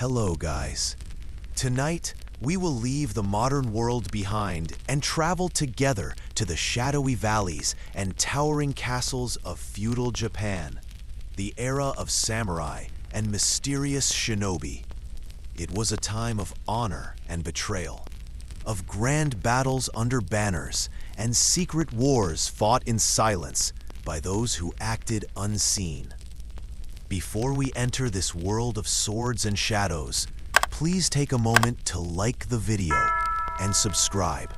Hello guys. Tonight, we will leave the modern world behind and travel together to the shadowy valleys and towering castles of feudal Japan, the era of samurai and mysterious shinobi. It was a time of honor and betrayal, of grand battles under banners and secret wars fought in silence by those who acted unseen. Before we enter this world of swords and shadows, please take a moment to like the video and subscribe.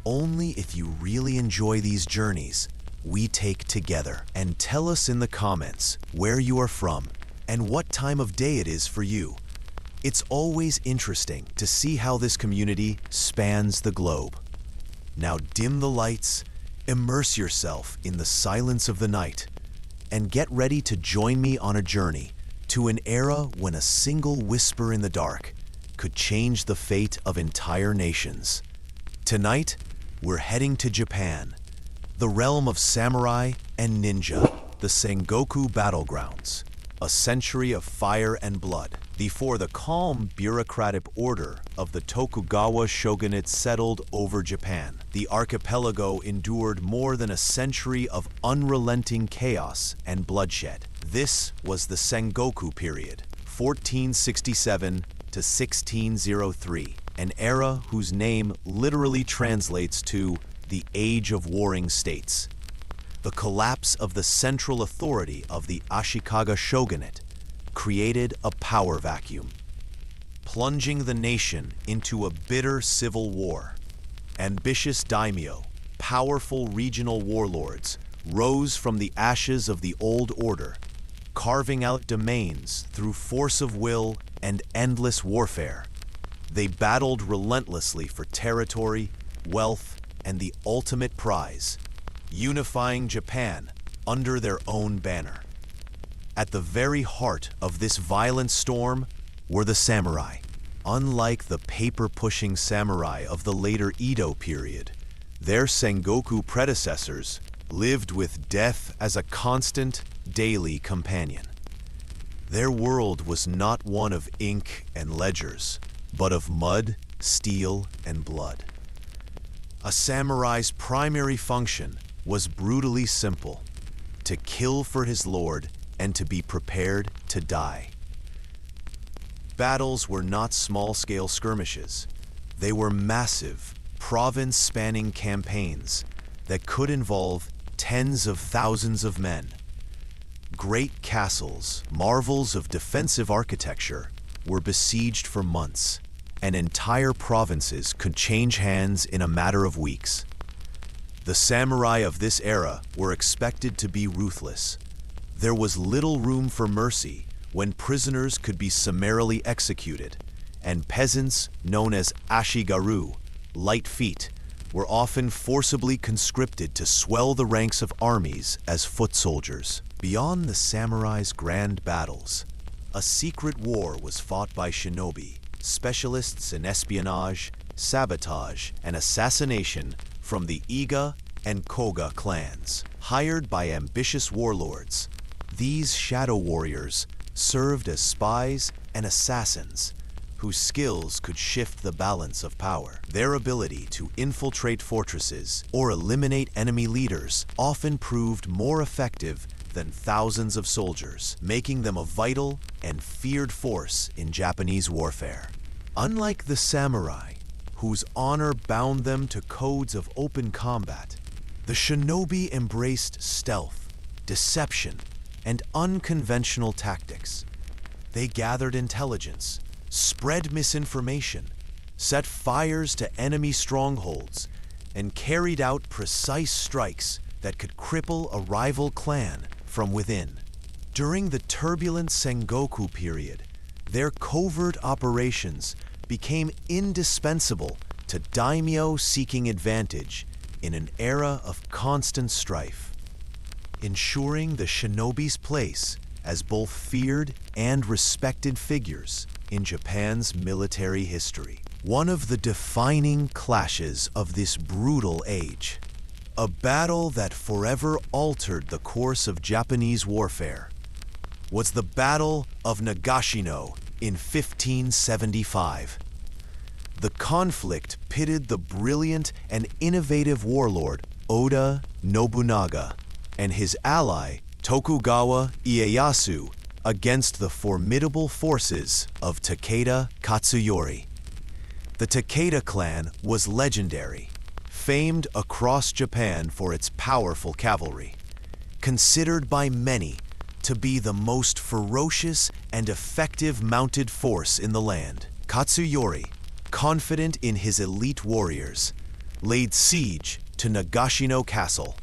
Only if you really enjoy these journeys we take together. And tell us in the comments where you are from and what time of day it is for you. It's always interesting to see how this community spans the globe. Now dim the lights, immerse yourself in the silence of the night, and get ready to join me on a journey to an era when a single whisper in the dark could change the fate of entire nations. Tonight, we're heading to Japan, the realm of samurai and ninja, the Sengoku Battlegrounds, a century of fire and blood before the calm bureaucratic order of the Tokugawa shogunate settled over Japan. The archipelago endured more than a century of unrelenting chaos and bloodshed. This was the Sengoku period, 1467 to 1603, an era whose name literally translates to the Age of Warring States. The collapse of the central authority of the Ashikaga shogunate created a power vacuum, plunging the nation into a bitter civil war. Ambitious daimyo, powerful regional warlords, rose from the ashes of the old order, carving out domains through force of will and endless warfare. They battled relentlessly for territory, wealth, and the ultimate prize, unifying Japan under their own banner. At the very heart of this violent storm were the samurai. Unlike the paper-pushing samurai of the later Edo period, their Sengoku predecessors lived with death as a constant, daily companion. Their world was not one of ink and ledgers, but of mud, steel, and blood. A samurai's primary function was brutally simple: to kill for his lord and to be prepared to die. Battles were not small-scale skirmishes. They were massive, province-spanning campaigns that could involve tens of thousands of men. Great castles, marvels of defensive architecture, were besieged for months, and entire provinces could change hands in a matter of weeks. The samurai of this era were expected to be ruthless. There was little room for mercy when prisoners could be summarily executed, and peasants, known as ashigaru, light feet, were often forcibly conscripted to swell the ranks of armies as foot soldiers. Beyond the samurai's grand battles, a secret war was fought by shinobi, specialists in espionage, sabotage, and assassination from the Iga and Koga clans. Hired by ambitious warlords, these shadow warriors served as spies and assassins whose skills could shift the balance of power. Their ability to infiltrate fortresses or eliminate enemy leaders often proved more effective than thousands of soldiers, making them a vital and feared force in Japanese warfare. Unlike the samurai, whose honor bound them to codes of open combat, the shinobi embraced stealth, deception, and unconventional tactics. They gathered intelligence, spread misinformation, set fires to enemy strongholds, and carried out precise strikes that could cripple a rival clan from within. During the turbulent Sengoku period, their covert operations became indispensable to daimyo seeking advantage in an era of constant strife, ensuring the shinobi's place as both feared and respected figures in Japan's military history. One of the defining clashes of this brutal age, a battle that forever altered the course of Japanese warfare, was the Battle of Nagashino in 1575. The conflict pitted the brilliant and innovative warlord Oda Nobunaga and his ally Tokugawa Ieyasu against the formidable forces of Takeda Katsuyori. The Takeda clan was legendary, famed across Japan for its powerful cavalry, considered by many to be the most ferocious and effective mounted force in the land. Katsuyori, confident in his elite warriors, laid siege to Nagashino Castle,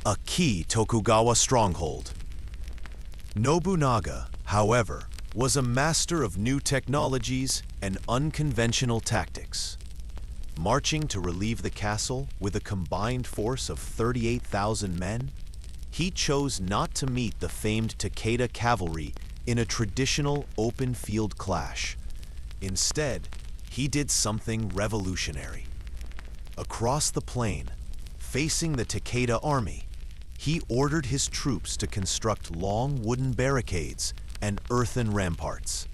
a key Tokugawa stronghold. Nobunaga, however, was a master of new technologies and unconventional tactics. Marching to relieve the castle with a combined force of 38,000 men, he chose not to meet the famed Takeda cavalry in a traditional open-field clash. Instead, he did something revolutionary. Across the plain, facing the Takeda army, he ordered his troops to construct long wooden barricades and earthen ramparts.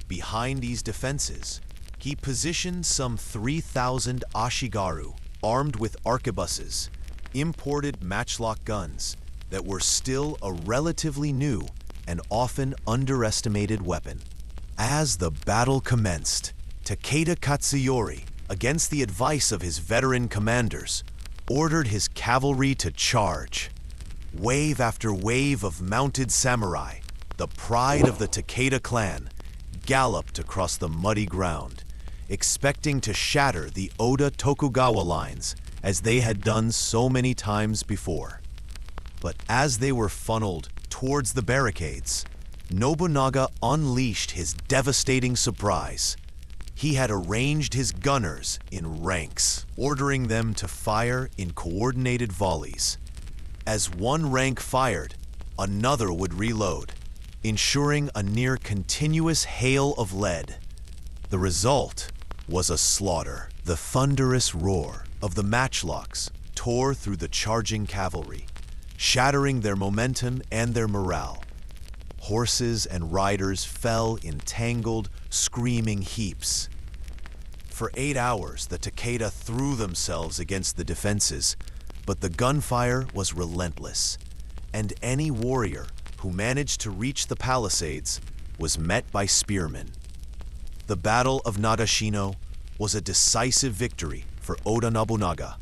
Behind these defenses, he positioned some 3,000 ashigaru, armed with arquebuses, imported matchlock guns that were still a relatively new and often underestimated weapon. As the battle commenced, Takeda Katsuyori, against the advice of his veteran commanders, ordered his cavalry to charge. Wave after wave of mounted samurai, the pride of the Takeda clan, galloped across the muddy ground, expecting to shatter the Oda Tokugawa lines as they had done so many times before. But as they were funneled towards the barricades, Nobunaga unleashed his devastating surprise. He had arranged his gunners in ranks, ordering them to fire in coordinated volleys. As one rank fired, another would reload, ensuring a near continuous hail of lead. The result was a slaughter. The thunderous roar of the matchlocks tore through the charging cavalry, shattering their momentum and their morale. Horses and riders fell in tangled, screaming heaps. For 8 hours, the Takeda threw themselves against the defenses, but the gunfire was relentless, and any warrior who managed to reach the palisades was met by spearmen. The Battle of Nagashino was a decisive victory for Oda Nobunaga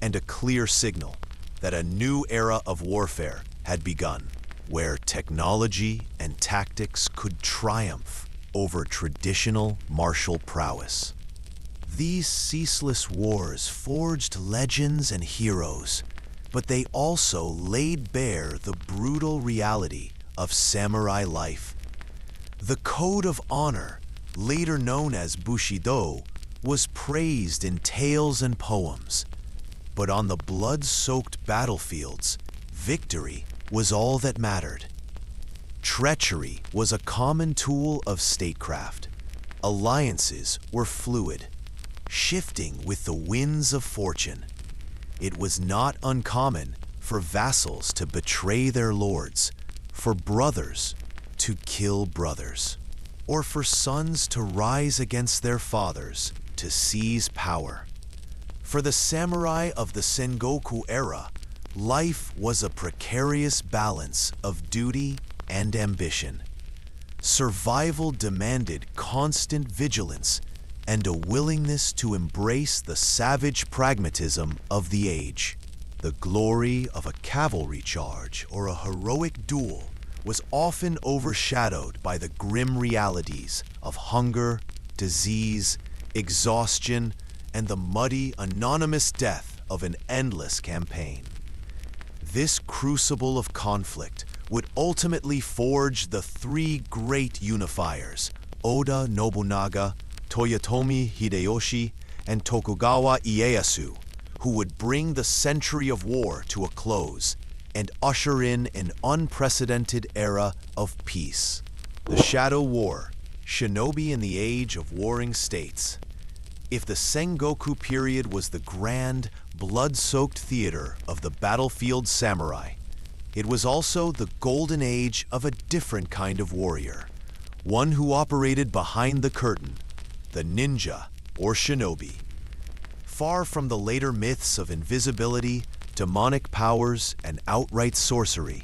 and a clear signal that a new era of warfare had begun, where technology and tactics could triumph over traditional martial prowess. These ceaseless wars forged legends and heroes, but they also laid bare the brutal reality of samurai life. The code of honor, later known as Bushido, was praised in tales and poems, but on the blood-soaked battlefields, victory was all that mattered. Treachery was a common tool of statecraft. Alliances were fluid, shifting with the winds of fortune. It was not uncommon for vassals to betray their lords, for brothers to kill brothers, or for sons to rise against their fathers to seize power. For the samurai of the Sengoku era, life was a precarious balance of duty and ambition. Survival demanded constant vigilance and a willingness to embrace the savage pragmatism of the age. The glory of a cavalry charge or a heroic duel was often overshadowed by the grim realities of hunger, disease, exhaustion, and the muddy, anonymous death of an endless campaign. This crucible of conflict would ultimately forge the three great unifiers, Oda Nobunaga, Toyotomi Hideyoshi, and Tokugawa Ieyasu, who would bring the century of war to a close and usher in an unprecedented era of peace. The Shadow War, Shinobi in the Age of Warring States. If the Sengoku period was the grand, blood-soaked theater of the battlefield samurai, it was also the golden age of a different kind of warrior, one who operated behind the curtain, the ninja or shinobi. Far from the later myths of invisibility, demonic powers, and outright sorcery,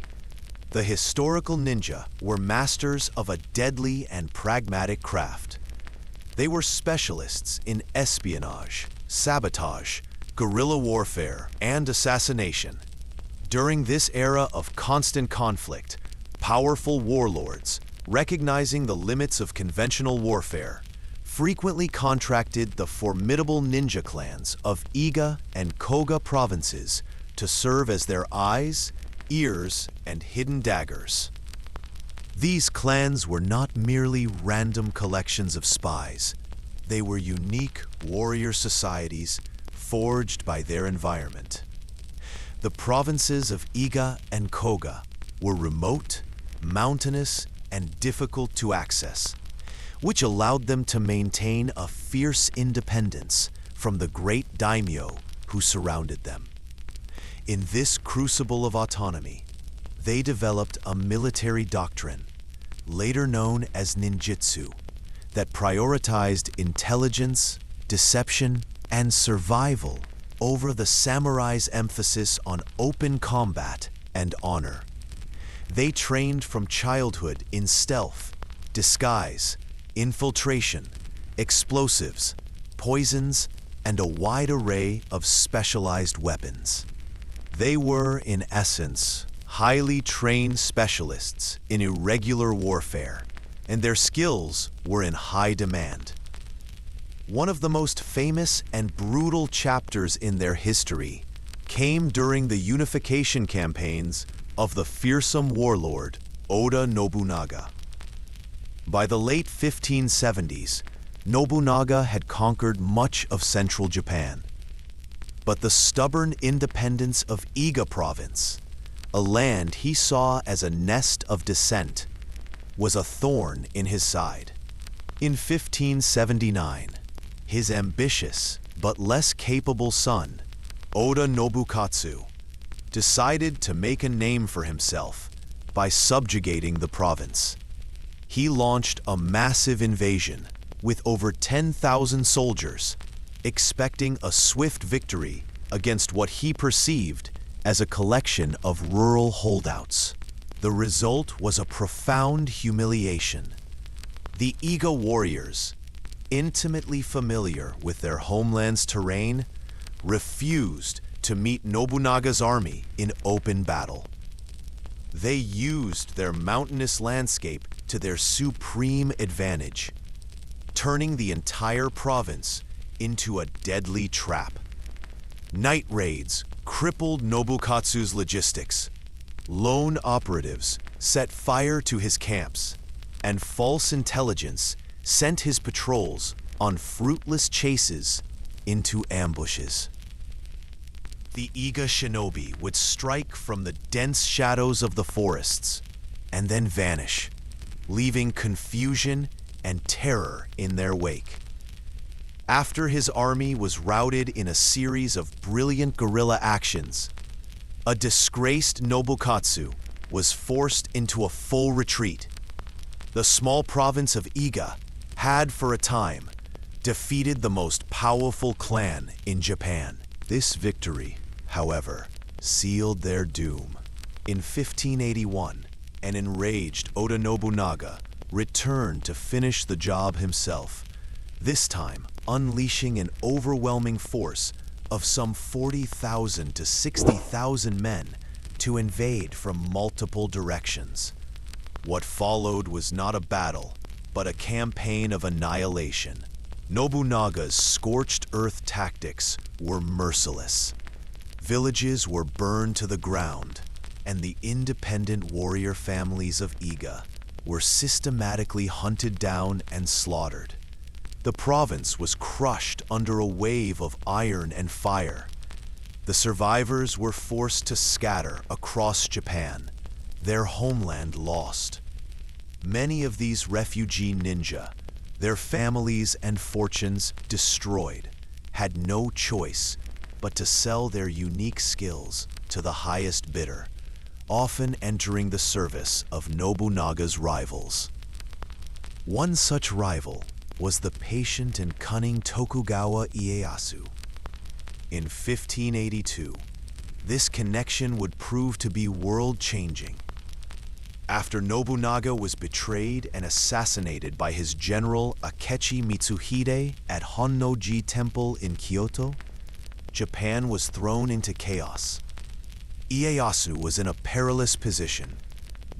the historical ninja were masters of a deadly and pragmatic craft. They were specialists in espionage, sabotage, guerrilla warfare, and assassination. During this era of constant conflict, powerful warlords, recognizing the limits of conventional warfare, frequently contracted the formidable ninja clans of Iga and Koga provinces to serve as their eyes, ears, and hidden daggers. These clans were not merely random collections of spies. They were unique warrior societies forged by their environment. The provinces of Iga and Koga were remote, mountainous, and difficult to access, which allowed them to maintain a fierce independence from the great daimyo who surrounded them. In this crucible of autonomy, they developed a military doctrine, later known as ninjutsu, that prioritized intelligence, deception, and survival over the samurai's emphasis on open combat and honor. They trained from childhood in stealth, disguise, infiltration, explosives, poisons, and a wide array of specialized weapons. They were, in essence, highly trained specialists in irregular warfare, and their skills were in high demand. One of the most famous and brutal chapters in their history came during the unification campaigns of the fearsome warlord Oda Nobunaga. By the late 1570s, Nobunaga had conquered much of central Japan. But the stubborn independence of Iga province, a land he saw as a nest of dissent, was a thorn in his side. In 1579, his ambitious but less capable son, Oda Nobukatsu, decided to make a name for himself by subjugating the province. He launched a massive invasion with over 10,000 soldiers, expecting a swift victory against what he perceived as a collection of rural holdouts. The result was a profound humiliation. The Iga warriors, intimately familiar with their homeland's terrain, refused to meet Nobunaga's army in open battle. They used their mountainous landscape to their supreme advantage, turning the entire province into a deadly trap. Night raids crippled Nobukatsu's logistics. Lone operatives set fire to his camps, and false intelligence sent his patrols on fruitless chases into ambushes. The Iga shinobi would strike from the dense shadows of the forests and then vanish, leaving confusion and terror in their wake. After his army was routed in a series of brilliant guerrilla actions, a disgraced Nobukatsu was forced into a full retreat. The small province of Iga had, for a time, defeated the most powerful clan in Japan. This victory, however, sealed their doom. In 1581, an enraged Oda Nobunaga returned to finish the job himself, this time unleashing an overwhelming force of some 40,000 to 60,000 men to invade from multiple directions. What followed was not a battle, but a campaign of annihilation. Nobunaga's scorched earth tactics were merciless. Villages were burned to the ground, and the independent warrior families of Iga were systematically hunted down and slaughtered. The province was crushed under a wave of iron and fire. The survivors were forced to scatter across Japan, their homeland lost. Many of these refugee ninja, their families and fortunes destroyed, had no choice but to sell their unique skills to the highest bidder, often entering the service of Nobunaga's rivals. One such rival was the patient and cunning Tokugawa Ieyasu. In 1582, this connection would prove to be world-changing. After Nobunaga was betrayed and assassinated by his general Akechi Mitsuhide at Honnoji Temple in Kyoto, Japan was thrown into chaos. Ieyasu was in a perilous position,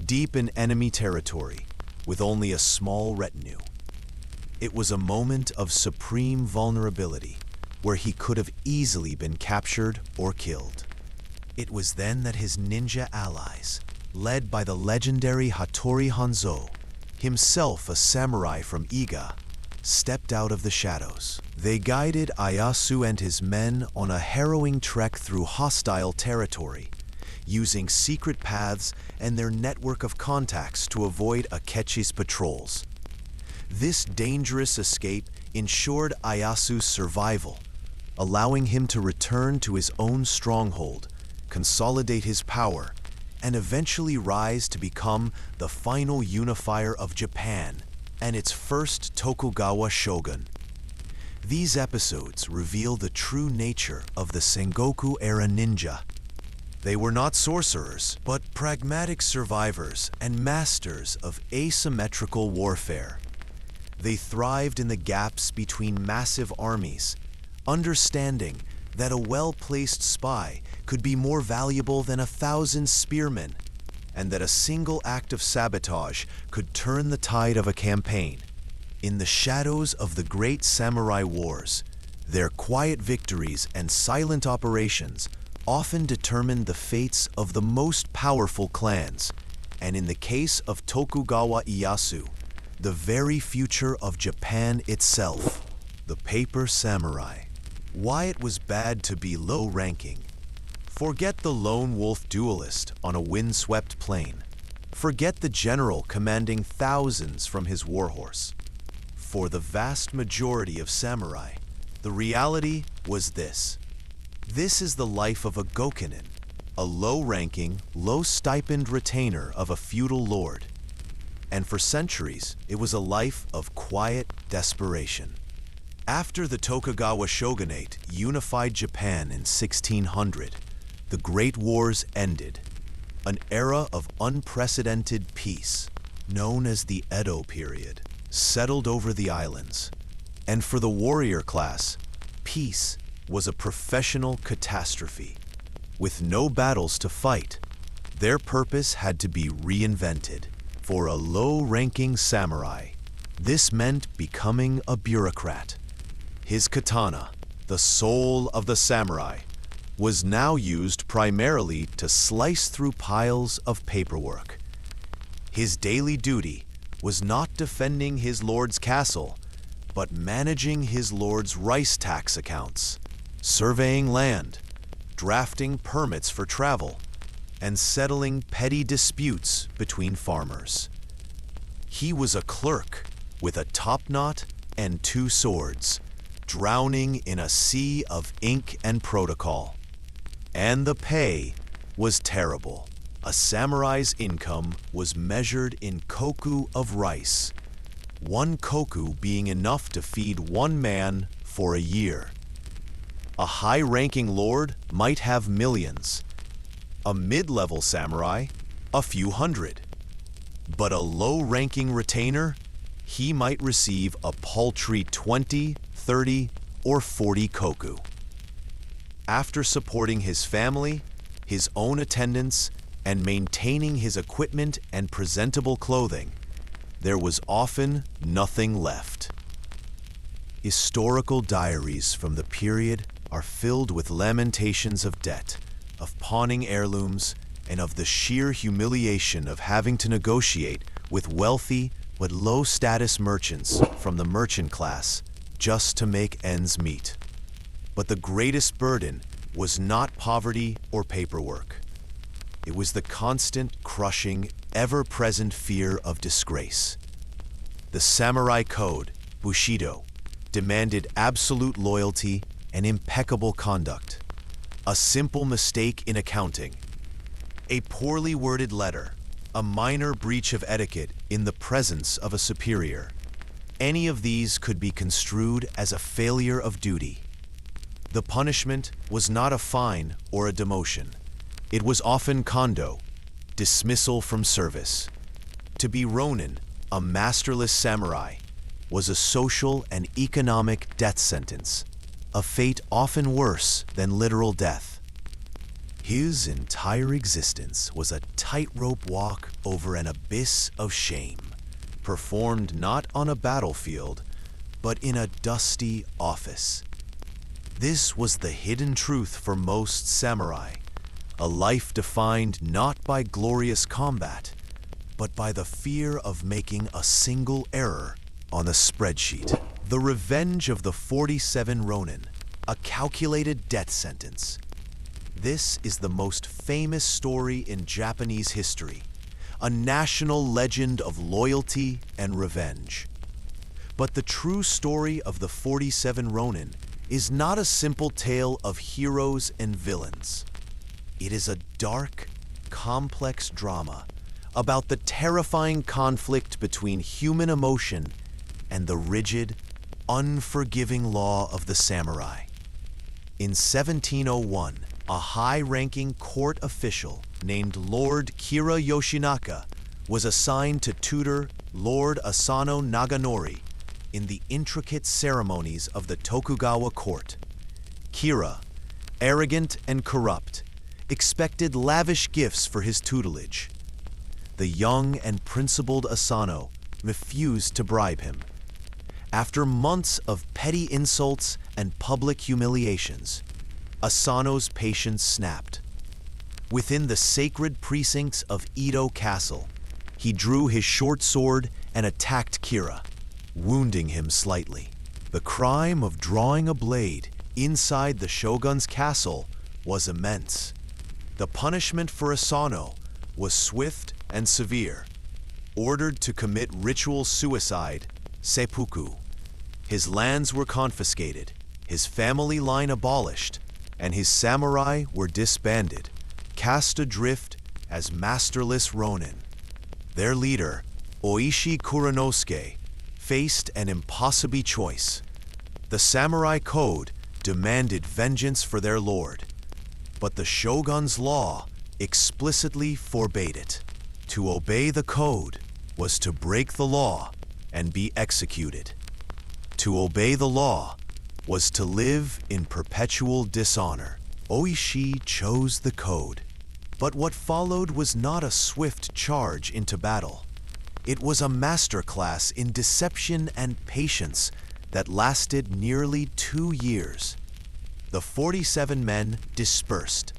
deep in enemy territory, with only a small retinue. It was a moment of supreme vulnerability, where he could have easily been captured or killed. It was then that his ninja allies, led by the legendary Hattori Hanzo, himself a samurai from Iga, stepped out of the shadows. They guided Ieyasu and his men on a harrowing trek through hostile territory, using secret paths and their network of contacts to avoid Akechi's patrols. This dangerous escape ensured Ieyasu's survival, allowing him to return to his own stronghold, consolidate his power, and eventually rise to become the final unifier of Japan and its first Tokugawa shogun. These episodes reveal the true nature of the Sengoku-era ninja. They were not sorcerers, but pragmatic survivors and masters of asymmetrical warfare. They thrived in the gaps between massive armies, understanding that a well-placed spy could be more valuable than 1,000 spearmen, and that a single act of sabotage could turn the tide of a campaign. In the shadows of the great samurai wars, their quiet victories and silent operations often determined the fates of the most powerful clans, and in the case of Tokugawa Ieyasu, the very future of Japan itself. The paper samurai. Why it was bad to be low-ranking. Forget the lone wolf duelist on a windswept plain. Forget the general commanding thousands from his warhorse. For the vast majority of samurai, the reality was this. This is the life of a gokenin, a low-ranking, low-stipend retainer of a feudal lord. And for centuries, it was a life of quiet desperation. After the Tokugawa shogunate unified Japan in 1600, the Great Wars ended. An era of unprecedented peace, known as the Edo period, settled over the islands. And for the warrior class, peace was a professional catastrophe. With no battles to fight, their purpose had to be reinvented. For a low-ranking samurai, this meant becoming a bureaucrat. His katana, the soul of the samurai, was now used primarily to slice through piles of paperwork. His daily duty was not defending his lord's castle, but managing his lord's rice tax accounts, surveying land, drafting permits for travel, and settling petty disputes between farmers. He was a clerk with a topknot and 2 swords, drowning in a sea of ink and protocol. And the pay was terrible. A samurai's income was measured in koku of rice, 1 koku being enough to feed 1 man for a year. A high-ranking lord might have millions. A mid-level samurai, a few hundred. But a low-ranking retainer, he might receive a paltry 20, 30, or 40 koku. After supporting his family, his own attendants, and maintaining his equipment and presentable clothing, there was often nothing left. Historical diaries from the period are filled with lamentations of debt, of pawning heirlooms, and of the sheer humiliation of having to negotiate with wealthy but low-status merchants from the merchant class just to make ends meet. But the greatest burden was not poverty or paperwork. It was the constant, crushing, ever-present fear of disgrace. The samurai code, Bushido, demanded absolute loyalty and impeccable conduct. A simple mistake in accounting, a poorly worded letter, a minor breach of etiquette in the presence of a superior, Any of these could be construed as a failure of duty. The punishment was not a fine or a demotion. It was often kondo, dismissal from service. To be Ronin, a masterless samurai, was a social and economic death sentence, a fate often worse than literal death. His entire existence was a tightrope walk over an abyss of shame, performed not on a battlefield, but in a dusty office. This was the hidden truth for most samurai, a life defined not by glorious combat, but by the fear of making a single error on a spreadsheet. The revenge of the 47 Ronin, a calculated death sentence. This is the most famous story in Japanese history, a national legend of loyalty and revenge. But the true story of the 47 Ronin is not a simple tale of heroes and villains. It is a dark, complex drama about the terrifying conflict between human emotion and the rigid, unforgiving law of the samurai. In 1701, a high-ranking court official named Lord Kira Yoshinaka was assigned to tutor Lord Asano Naganori in the intricate ceremonies of the Tokugawa court. Kira, arrogant and corrupt, expected lavish gifts for his tutelage. The young and principled Asano refused to bribe him. After months of petty insults and public humiliations, Asano's patience snapped. Within the sacred precincts of Edo Castle, he drew his short sword and attacked Kira, wounding him slightly. The crime of drawing a blade inside the shogun's castle was immense. The punishment for Asano was swift and severe. Ordered to commit ritual suicide, seppuku. His lands were confiscated, his family line abolished, and his samurai were disbanded, cast adrift as masterless Ronin. Their leader, Oishi Kuranosuke, faced an impossible choice. The samurai code demanded vengeance for their lord, but the shogun's law explicitly forbade it. To obey the code was to break the law and be executed. To obey the law was to live in perpetual dishonor. Oishi chose the code, but what followed was not a swift charge into battle. It was a masterclass in deception and patience that lasted nearly 2 years. The 47 men dispersed.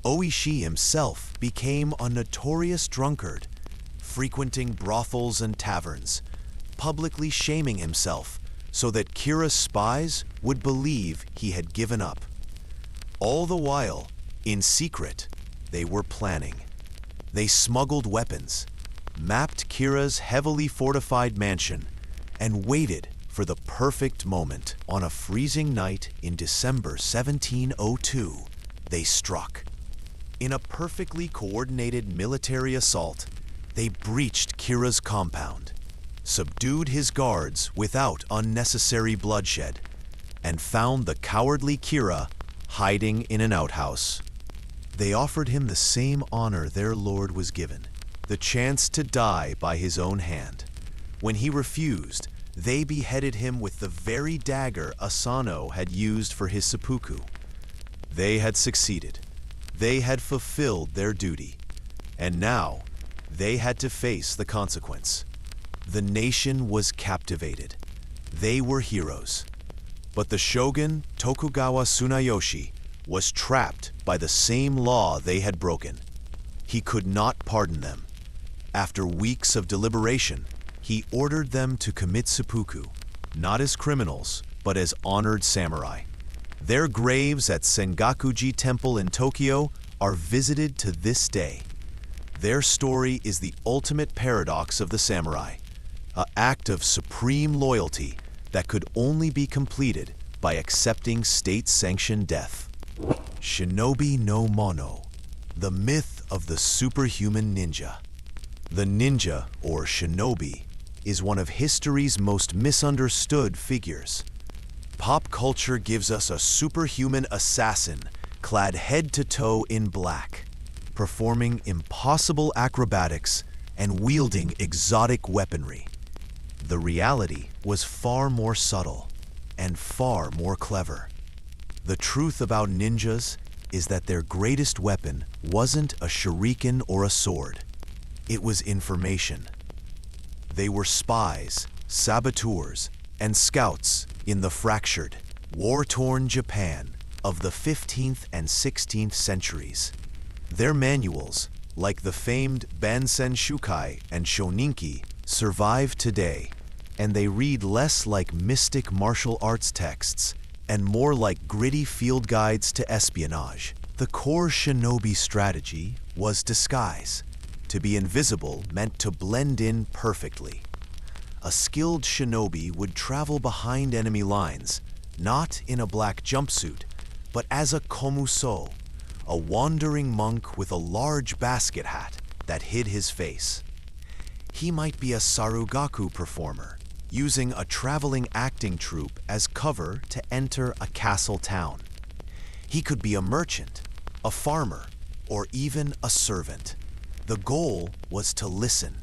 Oishi himself became a notorious drunkard, frequenting brothels and taverns, publicly shaming himself so that Kira's spies would believe he had given up. All the while, in secret, they were planning. They smuggled weapons, mapped Kira's heavily fortified mansion, and waited for the perfect moment. On a freezing night in December 1702, they struck. In a perfectly coordinated military assault, they breached Kira's compound, subdued his guards without unnecessary bloodshed, and found the cowardly Kira hiding in an outhouse. They offered him the same honor their lord was given, the chance to die by his own hand. When he refused, they beheaded him with the very dagger Asano had used for his seppuku. They had succeeded. They had fulfilled their duty. And now, they had to face the consequence. The nation was captivated. They were heroes. But the shogun, Tokugawa Tsunayoshi, was trapped by the same law they had broken. He could not pardon them. After weeks of deliberation, he ordered them to commit seppuku, not as criminals, but as honored samurai. Their graves at Sengoku Temple in Tokyo are visited to this day. Their story is the ultimate paradox of the samurai, an act of supreme loyalty that could only be completed by accepting state-sanctioned death. Shinobi no Mono, the myth of the superhuman ninja. The ninja, or shinobi, is one of history's most misunderstood figures. Pop culture gives us a superhuman assassin clad head to toe in black, performing impossible acrobatics and wielding exotic weaponry. The reality was far more subtle and far more clever. The truth about ninjas is that their greatest weapon wasn't a shuriken or a sword. It was information. They were spies, saboteurs, and scouts in the fractured, war-torn Japan of the 15th and 16th centuries. Their manuals, like the famed Bansen Shukai and Shoninki, survive today, and they read less like mystic martial arts texts and more like gritty field guides to espionage. The core shinobi strategy was disguise. To be invisible meant to blend in perfectly. A skilled shinobi would travel behind enemy lines, not in a black jumpsuit, but as a komuso, a wandering monk with a large basket hat that hid his face. He might be a sarugaku performer, using a traveling acting troupe as cover to enter a castle town. He could be a merchant, a farmer, or even a servant. The goal was to listen,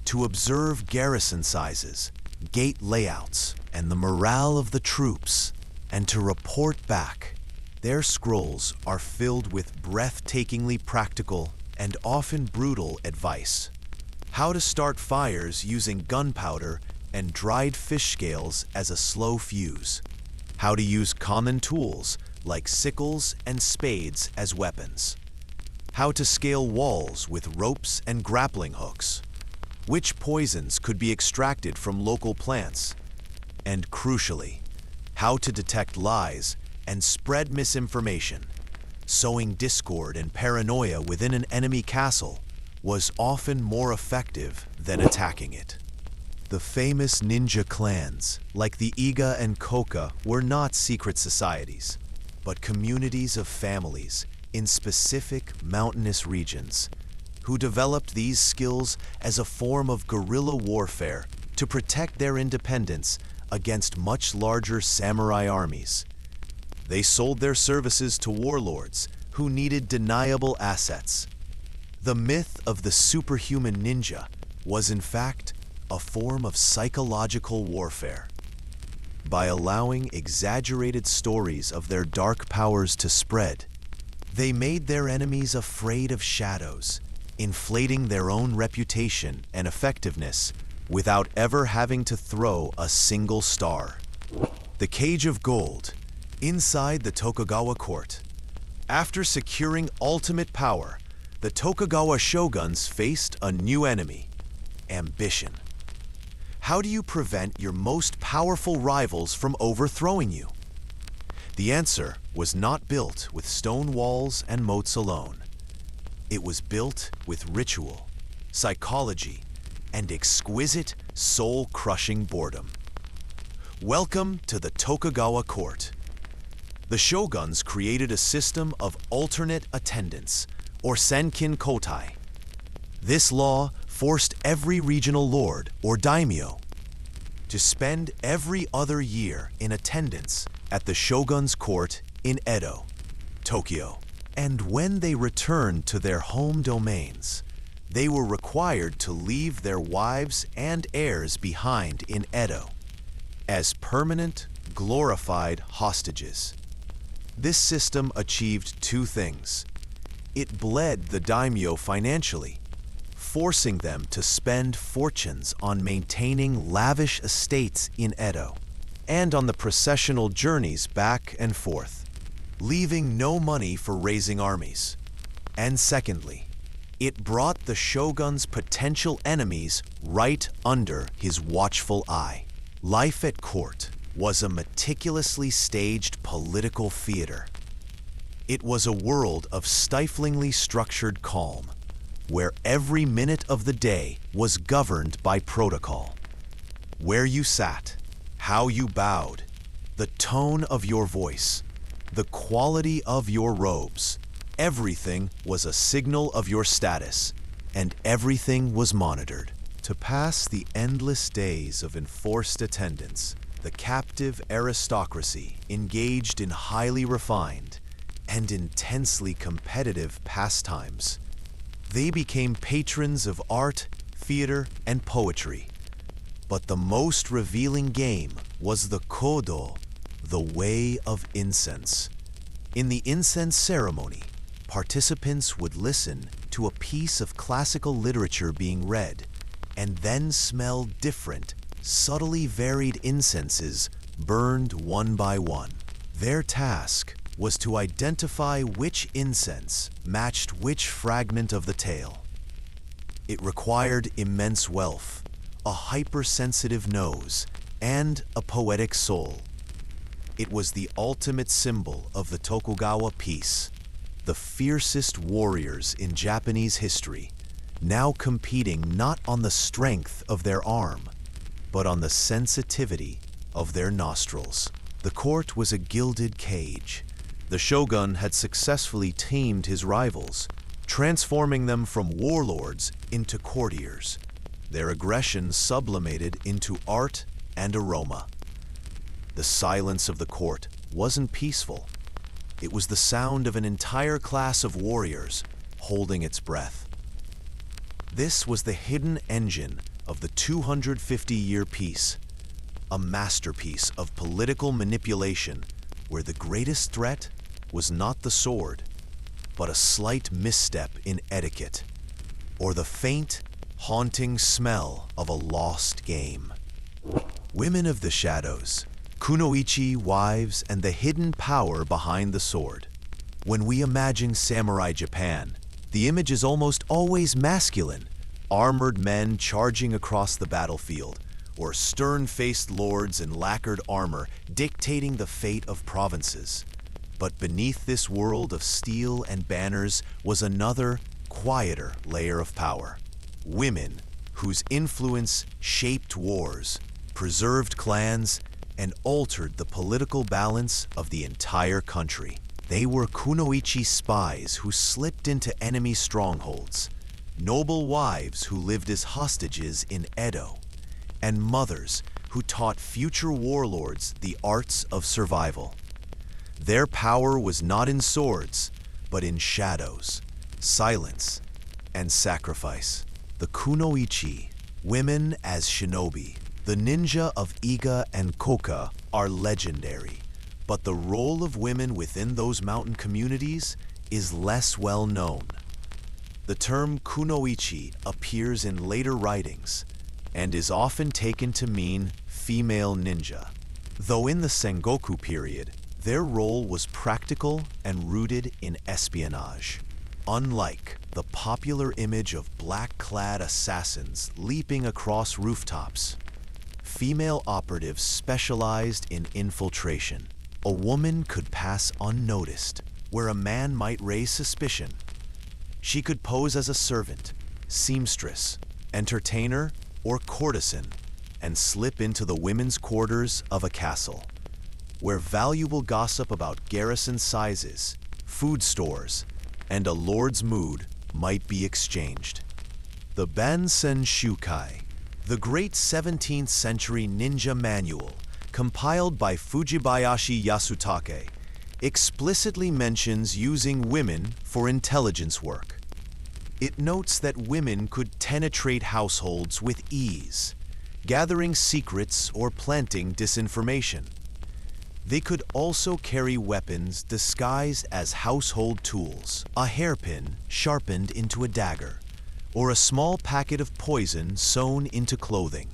to observe garrison sizes, gate layouts, and the morale of the troops, and to report back. Their scrolls are filled with breathtakingly practical and often brutal advice. How to start fires using gunpowder and dried fish scales as a slow fuse. How to use common tools like sickles and spades as weapons. How to scale walls with ropes and grappling hooks. Which poisons could be extracted from local plants. And crucially, how to detect lies and spread misinformation. Sowing discord and paranoia within an enemy castle was often more effective than attacking it. The famous ninja clans, like the Iga and Koka, were not secret societies, but communities of families in specific mountainous regions who developed these skills as a form of guerrilla warfare to protect their independence against much larger samurai armies. They sold their services to warlords who needed deniable assets. The myth of the superhuman ninja was in fact a form of psychological warfare. By allowing exaggerated stories of their dark powers to spread, they made their enemies afraid of shadows, inflating their own reputation and effectiveness without ever having to throw a single star. The Cage of Gold, inside the Tokugawa court. After securing ultimate power, the Tokugawa shoguns faced a new enemy: ambition. How do you prevent your most powerful rivals from overthrowing you? The answer was not built with stone walls and moats alone. It was built with ritual, psychology, and exquisite, soul-crushing boredom. Welcome to the Tokugawa court. The shoguns created a system of alternate attendance, or senkin kotai. This law forced every regional lord, or daimyo, to spend every other year in attendance at the shogun's court in Edo, Tokyo. And when they returned to their home domains, they were required to leave their wives and heirs behind in Edo as permanent, glorified hostages. This system achieved two things. It bled the daimyo financially, forcing them to spend fortunes on maintaining lavish estates in Edo and on the processional journeys back and forth, leaving no money for raising armies. And secondly, it brought the shogun's potential enemies right under his watchful eye. Life at court was a meticulously staged political theater. It was a world of stiflingly structured calm, where every minute of the day was governed by protocol. Where you sat, how you bowed, the tone of your voice, the quality of your robes, everything was a signal of your status, and everything was monitored. To pass the endless days of enforced attendance, the captive aristocracy engaged in highly refined and intensely competitive pastimes. They became patrons of art, theater, and poetry. But the most revealing game was the Kodo, the Way of Incense. In the incense ceremony, participants would listen to a piece of classical literature being read, and then smell different, subtly varied incenses burned one by one. Their task was to identify which incense matched which fragment of the tale. It required immense wealth, a hypersensitive nose, and a poetic soul. It was the ultimate symbol of the Tokugawa peace, the fiercest warriors in Japanese history, now competing not on the strength of their arm, but on the sensitivity of their nostrils. The court was a gilded cage. The shogun had successfully tamed his rivals, transforming them from warlords into courtiers, their aggression sublimated into art and aroma. The silence of the court wasn't peaceful. It was the sound of an entire class of warriors holding its breath. This was the hidden engine of the 250-year peace, a masterpiece of political manipulation where the greatest threat was not the sword, but a slight misstep in etiquette, or the faint, haunting smell of a lost game. Women of the shadows, Kunoichi wives, and the hidden power behind the sword. When we imagine samurai Japan, the image is almost always masculine, armored men charging across the battlefield, or stern-faced lords in lacquered armor dictating the fate of provinces. But beneath this world of steel and banners was another, quieter layer of power. Women whose influence shaped wars, preserved clans, and altered the political balance of the entire country. They were Kunoichi spies who slipped into enemy strongholds, noble wives who lived as hostages in Edo, and mothers who taught future warlords the arts of survival. Their power was not in swords, but in shadows, silence, and sacrifice. The Kunoichi, women as shinobi, the ninja of Iga and Koka, are legendary, but the role of women within those mountain communities is less well known. The term kunoichi appears in later writings and is often taken to mean female ninja, though in the Sengoku period, their role was practical and rooted in espionage. Unlike the popular image of black-clad assassins leaping across rooftops, female operatives specialized in infiltration. A woman could pass unnoticed where a man might raise suspicion. She could pose as a servant, seamstress, entertainer, or courtesan, and slip into the women's quarters of a castle, where valuable gossip about garrison sizes, food stores, and a lord's mood might be exchanged. The Bansen Shukai, the great 17th century ninja manual compiled by Fujibayashi Yasutake, explicitly mentions using women for intelligence work. It notes that women could penetrate households with ease, gathering secrets or planting disinformation. They could also carry weapons disguised as household tools, a hairpin sharpened into a dagger, or a small packet of poison sewn into clothing.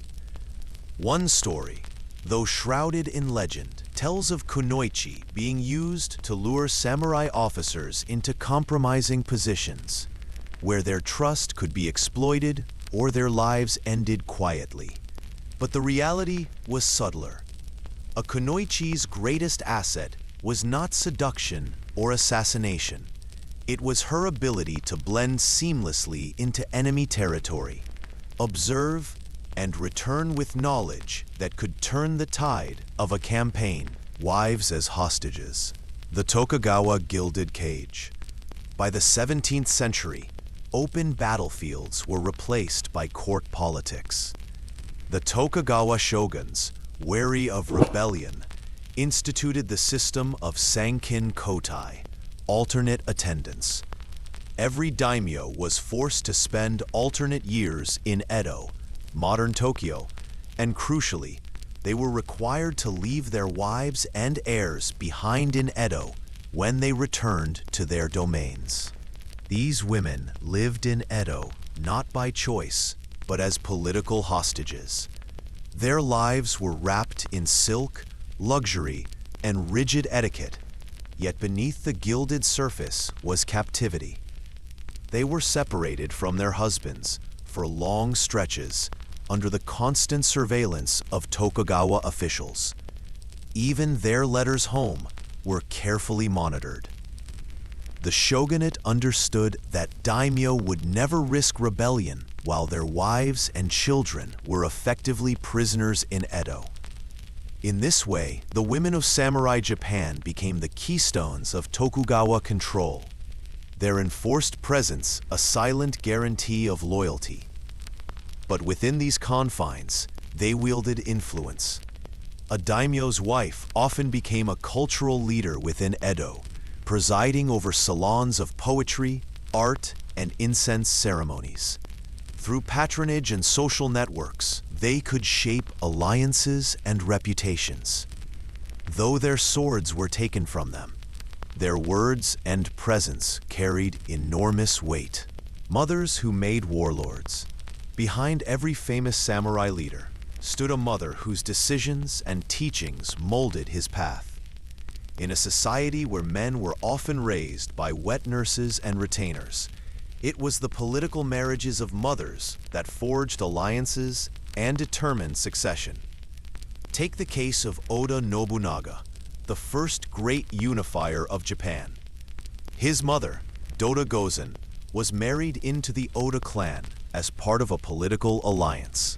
One story, though shrouded in legend, tells of Kunoichi being used to lure samurai officers into compromising positions, where their trust could be exploited or their lives ended quietly. But the reality was subtler. A Kunoichi's greatest asset was not seduction or assassination. It was her ability to blend seamlessly into enemy territory, observe, and return with knowledge that could turn the tide of a campaign. Wives as hostages. The Tokugawa Gilded Cage. By the 17th century, open battlefields were replaced by court politics. The Tokugawa shoguns, wary of rebellion, instituted the system of Sankin Kotai, alternate attendance. Every daimyo was forced to spend alternate years in Edo, modern Tokyo, and crucially, they were required to leave their wives and heirs behind in Edo when they returned to their domains. These women lived in Edo not by choice, but as political hostages. Their lives were wrapped in silk, luxury, and rigid etiquette, yet beneath the gilded surface was captivity. They were separated from their husbands for long stretches under the constant surveillance of Tokugawa officials. Even their letters home were carefully monitored. The shogunate understood that daimyo would never risk rebellion while their wives and children were effectively prisoners in Edo. In this way, the women of samurai Japan became the keystones of Tokugawa control, their enforced presence a silent guarantee of loyalty. But within these confines, they wielded influence. A daimyo's wife often became a cultural leader within Edo, presiding over salons of poetry, art, and incense ceremonies. Through patronage and social networks, they could shape alliances and reputations. Though their swords were taken from them, their words and presence carried enormous weight. Mothers who made warlords. Behind every famous samurai leader stood a mother whose decisions and teachings molded his path. In a society where men were often raised by wet nurses and retainers, it was the political marriages of mothers that forged alliances and determined succession. Take the case of Oda Nobunaga, the first great unifier of Japan. His mother, Doda Gozen, was married into the Oda clan as part of a political alliance.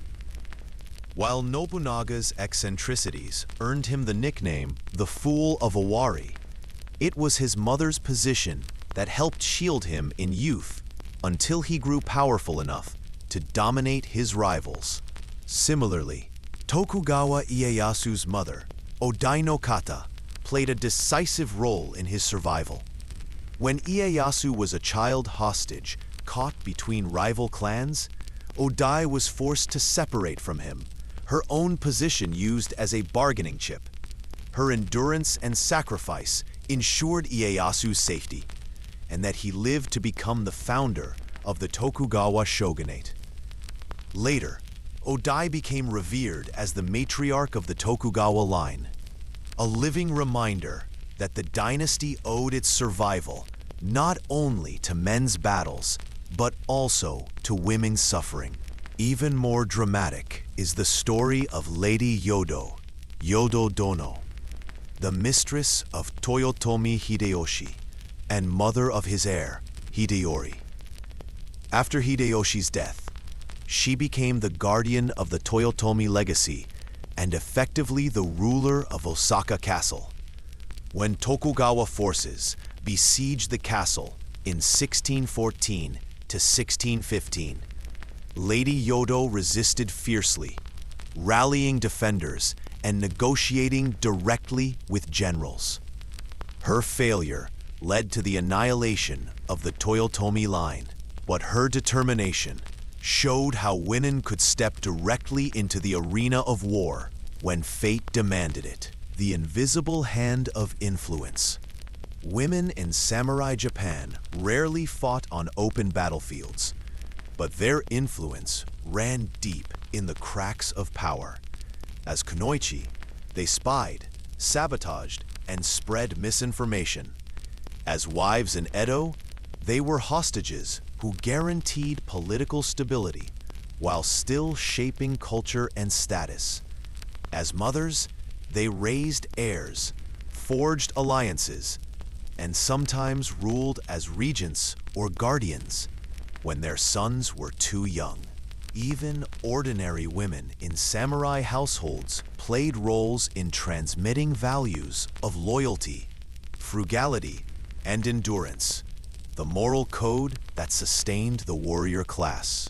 While Nobunaga's eccentricities earned him the nickname the Fool of Owari, it was his mother's position that helped shield him in youth until he grew powerful enough to dominate his rivals. Similarly, Tokugawa Ieyasu's mother, Odai no Kata, played a decisive role in his survival. When Ieyasu was a child hostage caught between rival clans, Odai was forced to separate from him, her own position used as a bargaining chip. Her endurance and sacrifice ensured Ieyasu's safety, and that he lived to become the founder of the Tokugawa shogunate. Later, Odai became revered as the matriarch of the Tokugawa line, a living reminder that the dynasty owed its survival not only to men's battles, but also to women's suffering. Even more dramatic is the story of Lady Yodo, Yodo Dono, the mistress of Toyotomi Hideyoshi and mother of his heir, Hideyori. After Hideyoshi's death, she became the guardian of the Toyotomi legacy and effectively the ruler of Osaka Castle. When Tokugawa forces besieged the castle in 1614 to 1615, Lady Yodo resisted fiercely, rallying defenders and negotiating directly with generals. Her failure led to the annihilation of the Toyotomi line, but her determination showed how women could step directly into the arena of war when fate demanded it. The invisible hand of influence. Women in samurai Japan rarely fought on open battlefields, but their influence ran deep in the cracks of power. As Kunoichi, they spied, sabotaged, and spread misinformation. As wives in Edo, they were hostages who guaranteed political stability while still shaping culture and status. As mothers, they raised heirs, forged alliances, and sometimes ruled as regents or guardians when their sons were too young. Even ordinary women in samurai households played roles in transmitting values of loyalty, frugality, and endurance. the moral code that sustained the warrior class.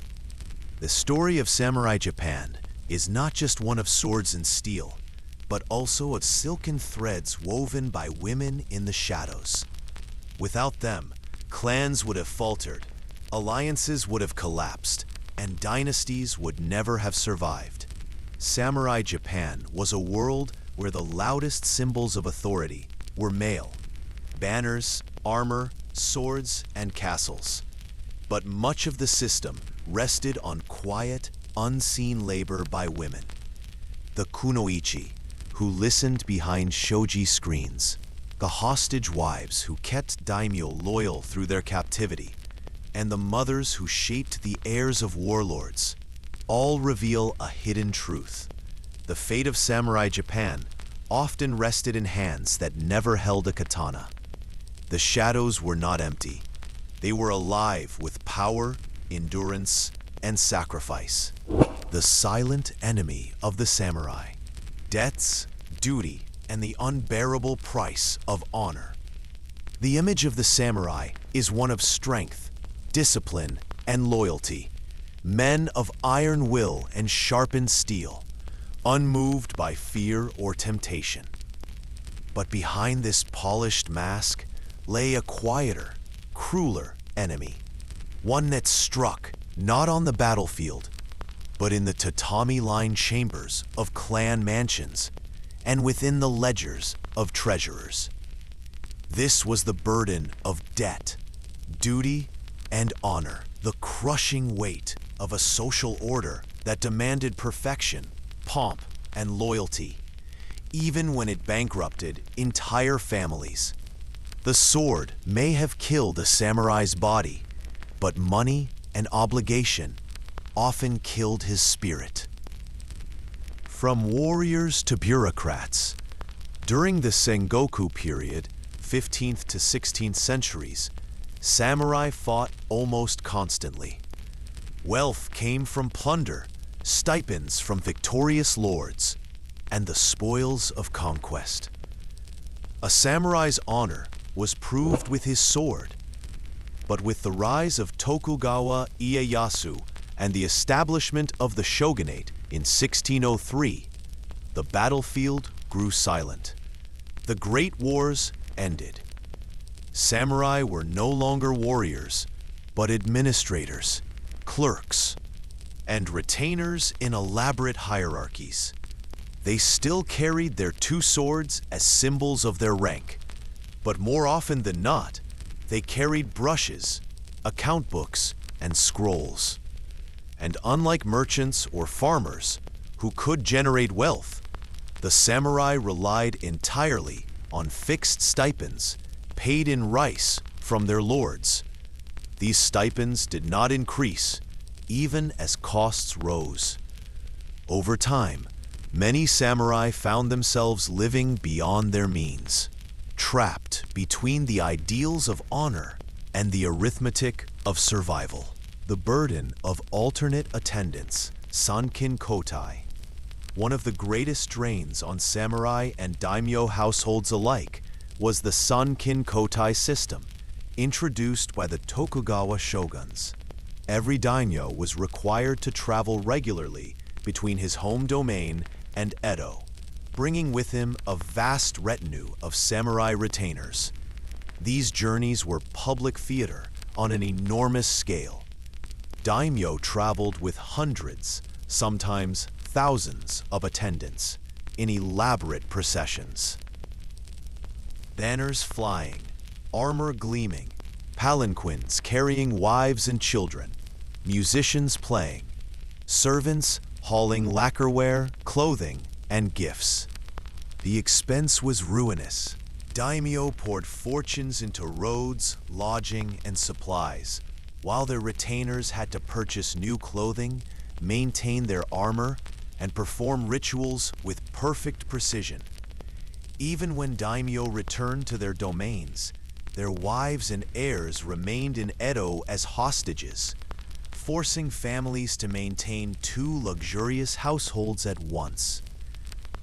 The story of samurai Japan is not just one of swords and steel, but also of silken threads woven by women in the shadows. Without them, clans would have faltered, alliances would have collapsed, and dynasties would never have survived. Samurai Japan was a world where the loudest symbols of authority were male: banners, armor, swords, and castles. But much of the system rested on quiet, unseen labor by women. The Kunoichi, who listened behind shoji screens, the hostage wives who kept daimyo loyal through their captivity, and the mothers who shaped the heirs of warlords, all reveal a hidden truth. The fate of samurai Japan often rested in hands that never held a katana. The shadows were not empty. They were alive with power, endurance, and sacrifice. The silent enemy of the samurai: debts, duty, and the unbearable price of honor. The image of the samurai is one of strength, discipline, and loyalty. Men of iron will and sharpened steel, unmoved by fear or temptation. But behind this polished mask lay a quieter, crueler enemy. One that struck not on the battlefield, but in the tatami-lined chambers of clan mansions and within the ledgers of treasurers. This was the burden of debt, duty, and honor, the crushing weight of a social order that demanded perfection, pomp, and loyalty, even when it bankrupted entire families. The sword may have killed a samurai's body, but money and obligation often killed his spirit. From warriors to bureaucrats, during the Sengoku period, 15th to 16th centuries, samurai fought almost constantly. Wealth came from plunder, stipends from victorious lords, and the spoils of conquest. A samurai's honor was proved with his sword, but with the rise of Tokugawa Ieyasu and the establishment of the shogunate in 1603, the battlefield grew silent. The great wars ended. Samurai were no longer warriors, but administrators, clerks, and retainers in elaborate hierarchies. They still carried their two swords as symbols of their rank, but more often than not, they carried brushes, account books, and scrolls. And unlike merchants or farmers, who could generate wealth, the samurai relied entirely on fixed stipends paid in rice from their lords. These stipends did not increase, even as costs rose. Over time, many samurai found themselves living beyond their means, trapped between the ideals of honor and the arithmetic of survival. The burden of alternate attendance, sankin kotai, one of the greatest drains on samurai and daimyo households alike, was the sankin kotai system, introduced by the Tokugawa shoguns. Every daimyo was required to travel regularly between his home domain and Edo, bringing with him a vast retinue of samurai retainers. These journeys were public theater on an enormous scale. Daimyo traveled with hundreds, sometimes thousands of attendants in elaborate processions. Banners flying, armor gleaming, palanquins carrying wives and children, musicians playing, servants hauling lacquerware, clothing, and gifts. The expense was ruinous. Daimyo poured fortunes into roads, lodging, and supplies, while their retainers had to purchase new clothing, maintain their armor, and perform rituals with perfect precision. Even when daimyo returned to their domains, their wives and heirs remained in Edo as hostages, forcing families to maintain two luxurious households at once.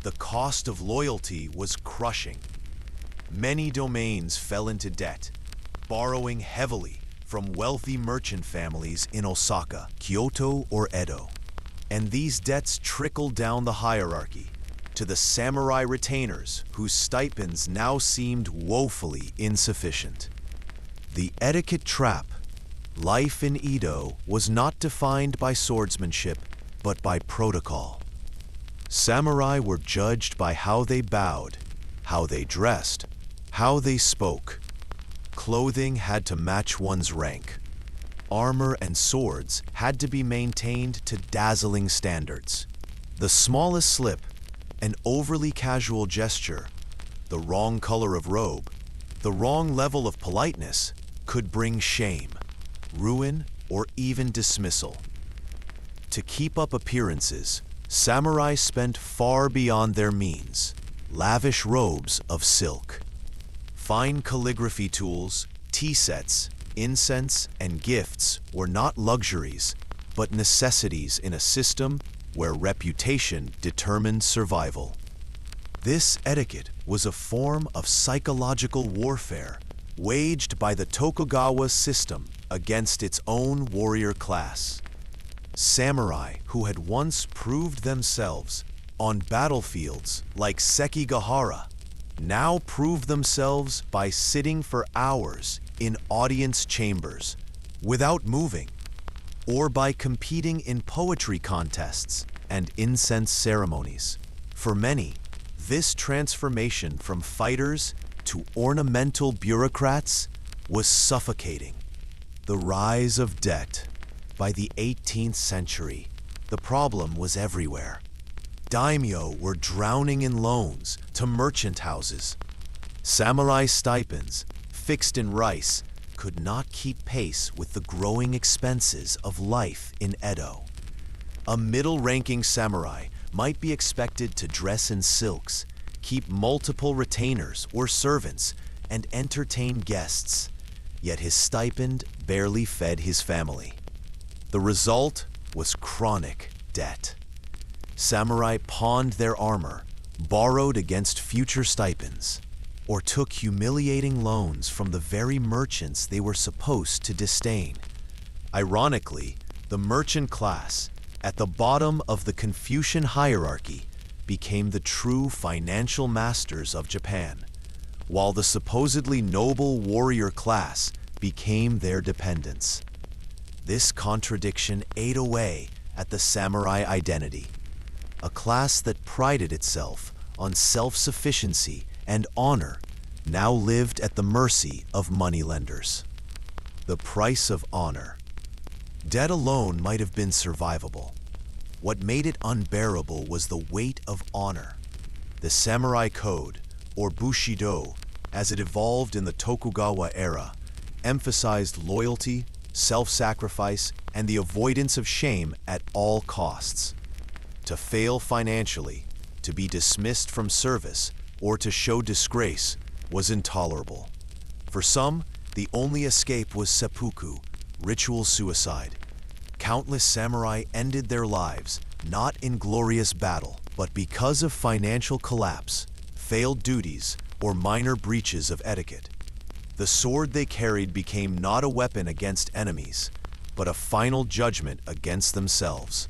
The cost of loyalty was crushing. Many domains fell into debt, borrowing heavily from wealthy merchant families in Osaka, Kyoto, or Edo. And these debts trickled down the hierarchy to the samurai retainers whose stipends now seemed woefully insufficient. The etiquette trap. Life in Edo was not defined by swordsmanship, but by protocol. Samurai were judged by how they bowed, how they dressed, how they spoke. Clothing had to match one's rank. Armor and swords had to be maintained to dazzling standards. The smallest slip, an overly casual gesture, the wrong color of robe, the wrong level of politeness could bring shame, ruin, or even dismissal. To keep up appearances, samurai spent far beyond their means. Lavish robes of silk, fine calligraphy tools, tea sets, incense, and gifts were not luxuries, but necessities in a system where reputation determined survival. This etiquette was a form of psychological warfare waged by the Tokugawa system against its own warrior class. Samurai who had once proved themselves on battlefields like Sekigahara now proved themselves by sitting for hours in audience chambers without moving, or by competing in poetry contests and incense ceremonies. For many, this transformation from fighters to ornamental bureaucrats was suffocating. The rise of debt. By the 18th century, the problem was everywhere. Daimyo were drowning in loans to merchant houses. Samurai stipends, fixed in rice, could not keep pace with the growing expenses of life in Edo. A middle-ranking samurai might be expected to dress in silks, keep multiple retainers or servants, and entertain guests, yet his stipend barely fed his family. The result was chronic debt. Samurai pawned their armor, borrowed against future stipends, or took humiliating loans from the very merchants they were supposed to disdain. Ironically, the merchant class, at the bottom of the Confucian hierarchy, became the true financial masters of Japan, while the supposedly noble warrior class became their dependents. This contradiction ate away at the samurai identity, a class that prided itself on self-sufficiency and honor now lived at the mercy of moneylenders. The price of honor. Debt alone might have been survivable. What made it unbearable was the weight of honor. The samurai code, or Bushido, as it evolved in the Tokugawa era, emphasized loyalty, self-sacrifice, and the avoidance of shame at all costs. To fail financially, to be dismissed from service, or to show disgrace was intolerable. For some, the only escape was seppuku, ritual suicide. Countless samurai ended their lives, not in glorious battle, but because of financial collapse, failed duties, or minor breaches of etiquette. The sword they carried became not a weapon against enemies, but a final judgment against themselves.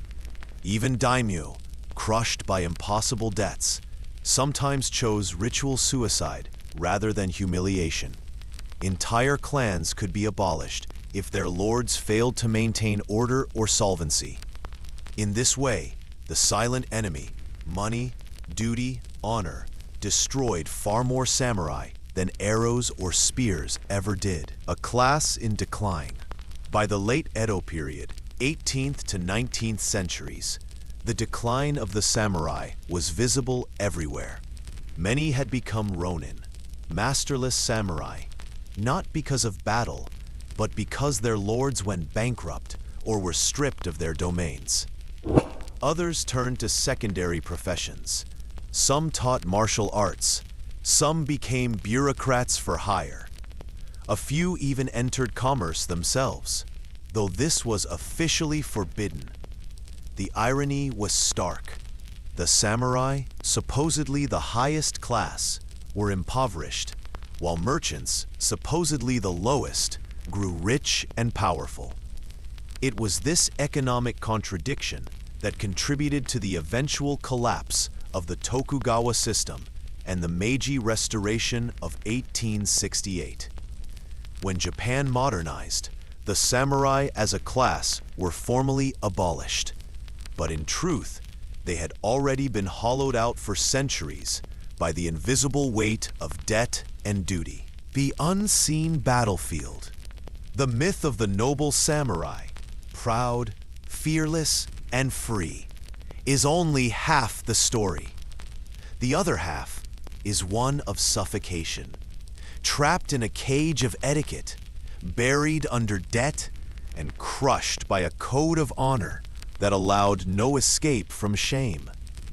Even daimyo, crushed by impossible debts, sometimes chose ritual suicide rather than humiliation. Entire clans could be abolished if their lords failed to maintain order or solvency. In this way, the silent enemy, money, duty, honor, destroyed far more samurai than arrows or spears ever did. A class in decline. By the late Edo period, 18th to 19th centuries, the decline of the samurai was visible everywhere. Many had become Ronin, masterless samurai, not because of battle, but because their lords went bankrupt or were stripped of their domains. Others turned to secondary professions. Some taught martial arts. Some became bureaucrats for hire. A few even entered commerce themselves, though this was officially forbidden. The irony was stark. The samurai, supposedly the highest class, were impoverished, while merchants, supposedly the lowest, grew rich and powerful. It was this economic contradiction that contributed to the eventual collapse of the Tokugawa system and the Meiji Restoration of 1868. When Japan modernized, the samurai as a class were formally abolished. But in truth, they had already been hollowed out for centuries by the invisible weight of debt and duty. The unseen battlefield. The myth of the noble samurai, proud, fearless, and free, is only half the story. The other half is one of suffocation, trapped in a cage of etiquette, buried under debt, and crushed by a code of honor that allowed no escape from shame.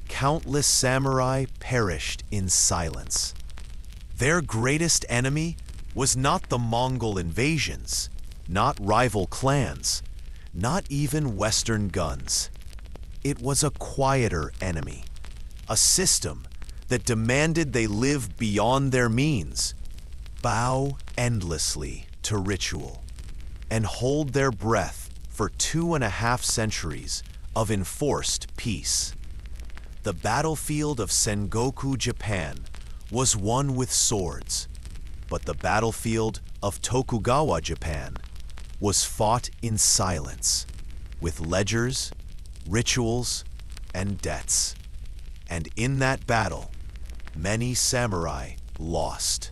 Countless samurai perished in silence. Their greatest enemy was not the Mongol invasions, not rival clans, not even Western guns. It was a quieter enemy, a system that demanded they live beyond their means, bow endlessly to ritual, and hold their breath for 2.5 centuries of enforced peace. The battlefield of Sengoku, Japan, was won with swords, but the battlefield of Tokugawa, Japan, was fought in silence, with ledgers, rituals, and debts. And in that battle, many samurai lost.